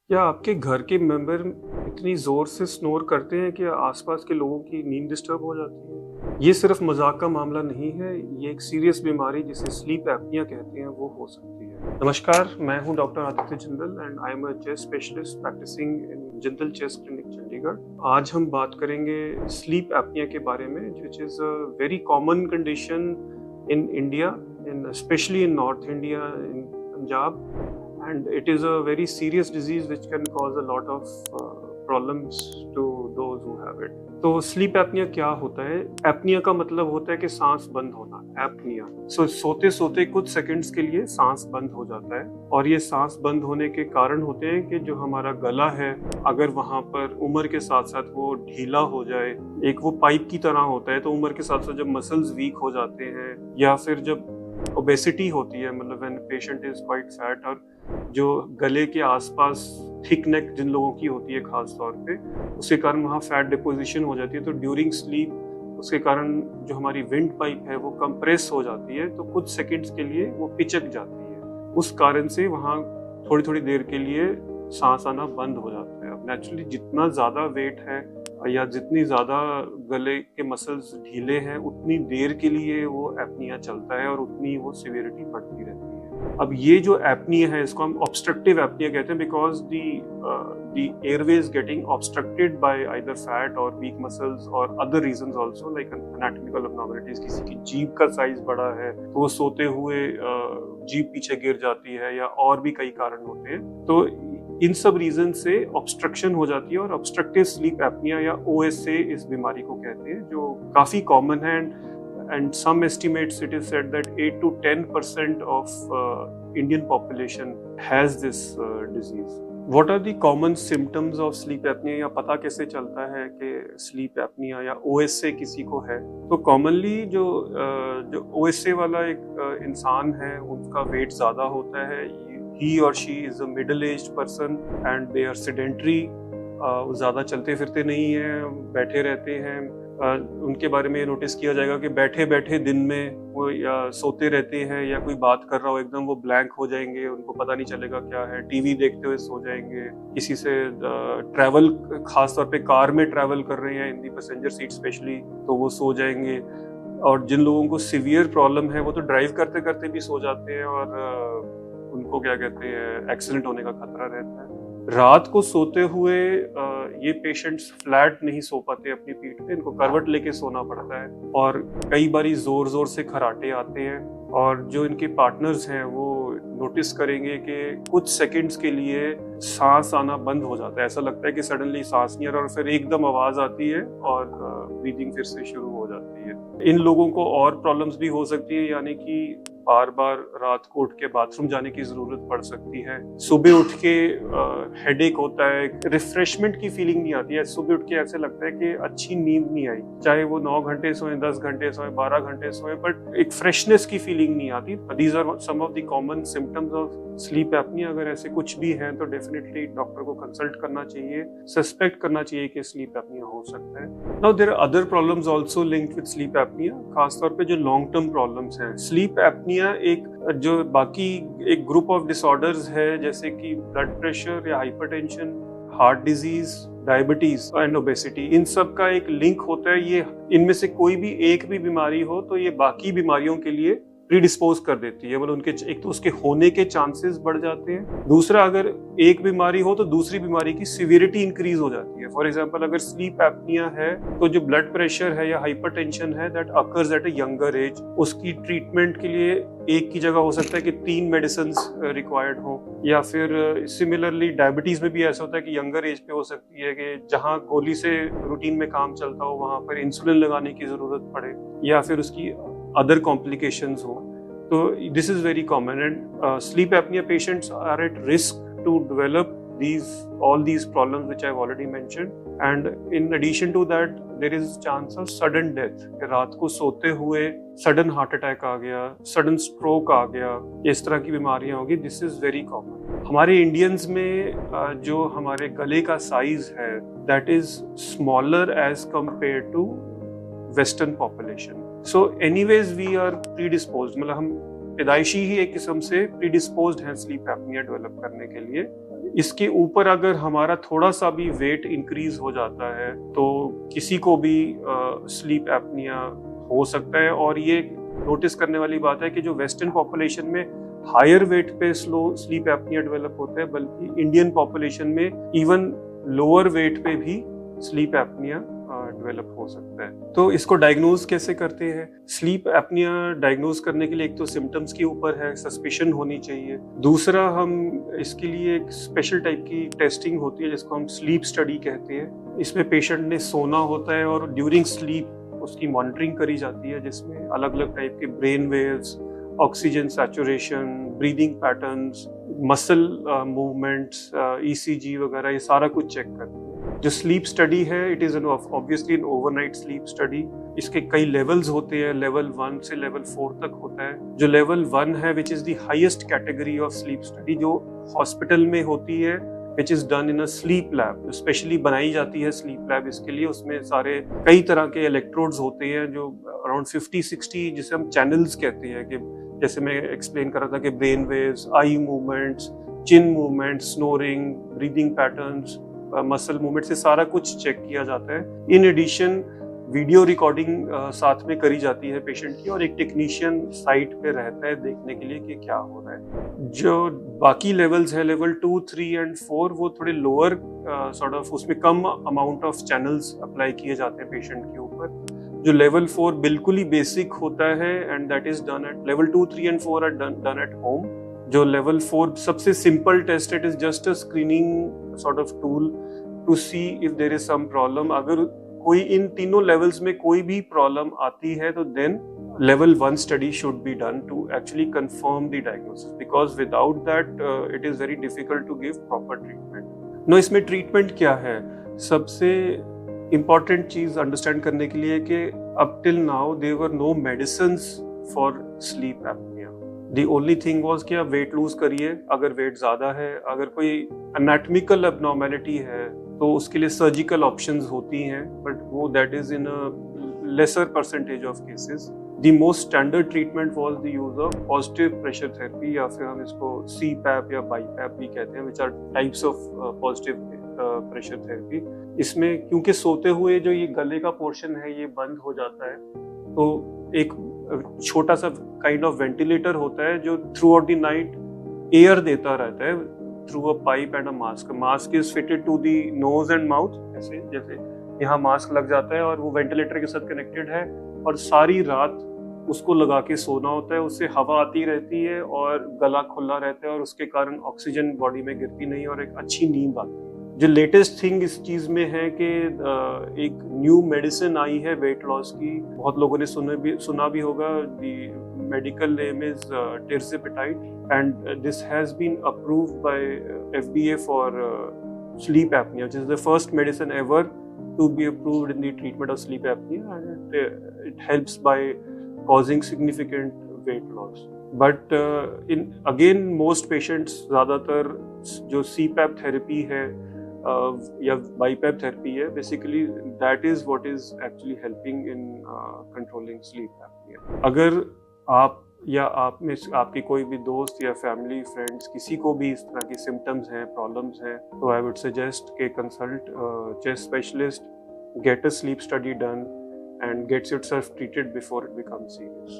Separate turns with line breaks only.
क्या आपके घर के मेंबर इतनी ज़ोर से स्नोर करते हैं कि आसपास के लोगों की नींद डिस्टर्ब हो जाती है? ये सिर्फ मज़ाक का मामला नहीं है, ये एक सीरियस बीमारी जिसे स्लीप एपनिया कहते हैं, वो हो सकती है। नमस्कार, मैं हूं doctor Aditya Jindal and I am a chest specialist practising in Jindal chest clinic Chandigarh. आज हम बात करेंगे स्लीप एपनिया के बारे में, which is a very common condition in India, in specially in north India, in Punjab, and it is a very serious disease which can cause a lot of problems to those who have it. तो sleep apnoea क्या होता है? Apnoea का मतलब होता है कि सांस बंद होना, एपनिया। सोते सोते कुछ सेकंड्स के लिए सांस बंद हो जाता है, और ये सांस बंद होने के कारण होते हैं कि जो हमारा गला है, अगर वहां पर उम्र के साथ साथ वो ढीला हो जाए, एक वो पाइप की तरह होता है, तो उम्र के साथ साथ जब मसल्स वीक हो जाते हैं या फिर जब ओबेसिटी होती है, मतलब when patient is quite fat, और जो गले के आसपास थिक नेक जिन लोगों की होती है खास तौर पे, उसके कारण वहाँ फैट डिपोजिशन हो जाती है, तो ड्यूरिंग स्लीप उसके कारण जो हमारी विंड पाइप है वो कंप्रेस हो जाती है, तो कुछ सेकंड्स के लिए वो पिचक जाती है। उस कारण से वहाँ थोड़ी थोड़ी देर के लिए सांस आना बंद हो जाता है। अब नेचुरली जितना ज़्यादा वेट है या जितनी ज़्यादा गले के मसल्स ढीले हैं, उतनी देर के लिए वो एपनिया चलता है और उतनी वो सिवियरिटी बढ़ती रहती है। अब ये जो एपनिया है, इसको हम ऑब्स्ट्रक्टिव एपनिया कहते हैं, because the Airways getting obstructed bye either fat और वीक मसल्स और other reasons also, like anatomical abnormalities. किसी की जीभ का साइज बड़ा है तो वो सोते हुए जीभ पीछे गिर जाती है, या और भी कई कारण होते हैं। तो इन सब रीजन से ऑब्स्ट्रक्शन हो जाती है, और ऑब्स्ट्रक्टिव स्लीप एपनिया या ओएसए इस बीमारी को कहते हैं, जो काफी कॉमन है। And some estimates it is said that 8 to 10% of Indian population has this disease. What are the common symptoms of sleep apnea, या पता कैसे चलता है कि sleep apnea या OSA किसी को है? तो commonly जो OSA वाला एक इंसान है, उनका वेट ज़्यादा होता है, he or she is a middle-aged person and they are sedentary, ज़्यादा चलते फिरते नहीं हैं, बैठे रहते हैं। उनके बारे में ये नोटिस किया जाएगा कि बैठे बैठे दिन में वो या सोते रहते हैं, या कोई बात कर रहा हो एकदम वो ब्लैंक हो जाएंगे, उनको पता नहीं चलेगा क्या है, टीवी देखते हुए सो जाएंगे, किसी से ट्रैवल, खास तौर पे कार में ट्रैवल कर रहे हैं इन दी पैसेंजर सीट स्पेशली, तो वो सो जाएंगे। और जिन लोगों को सीवियर प्रॉब्लम है वो तो ड्राइव करते करते भी सो जाते हैं, और उनको क्या कहते हैं, एक्सीडेंट होने का खतरा रहता है। रात को सोते हुए ये पेशेंट्स फ्लैट नहीं सो पाते अपनी पीठ पे, इनको करवट लेके सोना पड़ता है, और कई बारी जोर जोर से खराटे आते हैं, और जो इनके पार्टनर्स हैं वो नोटिस करेंगे कि कुछ सेकंड्स के लिए सांस आना बंद हो जाता है। ऐसा लगता है कि सडनली सांस नहीं आ रहा, और फिर एकदम आवाज आती है और ब्रीदिंग फिर से शुरू हो जाती है। इन लोगों को और प्रॉब्लम्स भी हो सकती है, यानी कि बार बार रात को उठ के बाथरूम जाने की जरूरत पड़ सकती है, सुबह उठ के हेडेक होता है, रिफ्रेशमेंट की फीलिंग नहीं आती है, सुबह उठ के ऐसे लगता है कि अच्छी नींद नहीं आई, चाहे वो 9 घंटे सोए, 10 घंटे सोए, 12 घंटे सोए, बट एक फ्रेशनेस की फीलिंग नहीं आती। These are some of the common symptoms of sleep apnoea. अगर ऐसे कुछ भी है तो डेफिनेटली डॉक्टर को कंसल्ट करना चाहिए, सस्पेक्ट करना चाहिए कि स्लीप एपनिया हो सकता है। Now there are other problems also linked with sleep apnoea, खासतौर पे जो लॉन्ग टर्म प्रॉब्लम्स हैं। स्लीप एपनिया एक जो बाकी एक ग्रुप ऑफ डिसऑर्डर्स है, जैसे कि ब्लड प्रेशर या hypertension, heart disease, diabetes and obesity, इन सब का एक लिंक होता है। ये इनमें से कोई भी एक भी बीमारी हो तो ये बाकी बीमारियों के लिए प्रीडिस्पोज कर देती है, मतलब उनके एक तो उसके होने के चांसेस बढ़ जाते हैं, दूसरा अगर एक बीमारी हो तो दूसरी बीमारी की सिवियरिटी इंक्रीज हो जाती है। फॉर एग्जांपल, अगर स्लीप एपनिया है तो जो ब्लड प्रेशर है या हाइपरटेंशन है, that occurs at a younger age, उसकी ट्रीटमेंट के लिए एक की जगह हो सकता है कि 3 मेडिसिन रिक्वायर्ड हो, या फिर सिमिलरली डायबिटीज में भी ऐसा होता है कि यंगर एज पे हो सकती है कि जहाँ गोली से रूटीन में काम चलता हो वहां पर इंसुलिन लगाने की जरूरत पड़े, या फिर उसकी other complications हो। तो this is very common, and sleep apnea patients are at risk to develop all these problems which I've already mentioned, and in addition to that there is chance of sudden death। रात को सोते हुए sudden heart attack आ गया, sudden stroke आ गया, इस तरह की बीमारियां होगी। This is very common। हमारे इंडियंस में जो हमारे गले का साइज है, that is smaller as compared to western population। So anyways we are predisposed, मतलब हम पैदाइशी ही एक किस्म से प्रीडिस्पोज्ड हैं स्लीप एपनिया डेवलप करने के लिए। इसके ऊपर अगर हमारा थोड़ा सा भी वेट इंक्रीज हो जाता है तो किसी को भी स्लीप एपनिया हो सकता है। और ये नोटिस करने वाली बात है कि जो वेस्टर्न पॉपुलेशन में हायर वेट पे स्लो स्लीप एपनिया डेवलप होता है, बल्कि इंडियन पॉपुलेशन में इवन लोअर वेट पे भी स्लीप एपनिया डेवलप हो सकता है। तो इसको डायग्नोज कैसे करते हैं? स्लीप एपनिया डायग्नोज करने के लिए एक तो सिम्टम्स के ऊपर है, सस्पिशन होनी चाहिए। दूसरा, हम इसके लिए एक स्पेशल टाइप की टेस्टिंग होती है जिसको हम स्लीप स्टडी कहते हैं। इसमें पेशेंट ने सोना होता है और ड्यूरिंग स्लीप उसकी मॉनिटरिंग करी जाती है, जिसमें अलग अलग टाइप के brain waves, oxygen saturation, breathing patterns, muscle movements, ECG वगैरह, ये सारा कुछ चेक करते हैं। जो स्लीप स्टडी है, it is obviously an overnight sleep study. इसके कई लेवल्स होते हैं, लेवल 1 से लेवल 4 तक होता है। जो लेवल 1 है, which is the highest category of sleep study, जो हॉस्पिटल में होती है, which is done in a slip lab, specially बनाई जाती है स्लीप लैब इसके लिए। उसमें सारे कई तरह के इलेक्ट्रोड्स होते हैं, जो अराउंड 50-60 जिसे हम चैनल्स कहते हैं, कि जैसे मैं एक्सप्लेन कर रहा था कि brain waves, eye movements, chin movements, snoring, breathing patterns, muscle movement से सारा कुछ चेक किया जाता है। इन एडिशन वीडियो रिकॉर्डिंग साथ में करी जाती है पेशेंट की, और एक टेक्नीशियन साइट पे रहता है देखने के लिए कि क्या हो रहा है। जो बाकी लेवल्स है, लेवल 2, 3 एंड 4, वो थोड़े लोअर सॉर्ट ऑफ, उसमें कम अमाउंट ऑफ चैनल्स अप्लाई किए जाते हैं पेशेंट के ऊपर। जो लेवल 4 बिल्कुल ही बेसिक होता है, and that is done at level 2, 3 and 4 are done at home. जो लेवल 4 सबसे simple test, it is just a screening sort of tool to see if there is some problem. अगर कोई इन तीनों levels में कोई भी प्रॉब्लम आती है तो then level 1 study should be done to actually confirm the diagnosis, because without that it is very difficult to give proper treatment. No, इसमें ट्रीटमेंट क्या है? सबसे इम्पॉर्टेंट चीज अंडरस्टैंड करने के लिए कि up till now there were no medicines for sleep apnoea. The only thing was कि आप वेट लूज करिए, अगर वेट ज्यादा है, अगर कोई एनाटॉमिकल एब्नॉर्मेलिटी है तो उसके लिए सर्जिकल ऑप्शंस होती हैं, बट वो that is in a lesser percentage of cases. The most standard treatment was the use of positive pressure therapy, या फिर हम इसको CPAP या BiPAP भी कहते हैं, which are types of positive pressure therapy. इसमें क्योंकि सोते हुए जो ये गले का पोर्शन है ये बंद हो जाता है, तो एक छोटा सा काइंड ऑफ वेंटिलेटर होता है जो throughout the night air देता रहता है through a pipe and a mask. Mask is fitted to the nose and mouth, जैसे यहाँ मास्क लग जाता है और वो वेंटिलेटर के साथ कनेक्टेड है, और सारी रात उसको लगा के सोना होता है। उससे हवा आती रहती है और गला खुला रहता है, और उसके कारण ऑक्सीजन बॉडी में गिरती नहीं और एक अच्छी नींद आती है। जो लेटेस्ट थिंग इस चीज में है कि एक न्यू मेडिसिन आई है वेट लॉस की, बहुत लोगों ने सुना भी होगा। The medical name is tirzepatide, and this has been approved by FDA for sleep apnea, which is the first medicine ever to be approved in the treatment of sleep apnea, and it helps by causing significant weight loss. But in again most patients, ज़्यादातर जो CPAP therapy है या BiPAP therapy है, basically that is what is actually helping in controlling sleep apnea. अगर आप या आप में आपके कोई भी दोस्त या फैमिली फ्रेंड्स किसी को भी इस तरह की सिम्टम्स हैं, प्रॉब्लम्स हैं, तो आई वुड सजेस्ट के consult chest specialist, get a slip study done, and gets yourself treated before it becomes serious.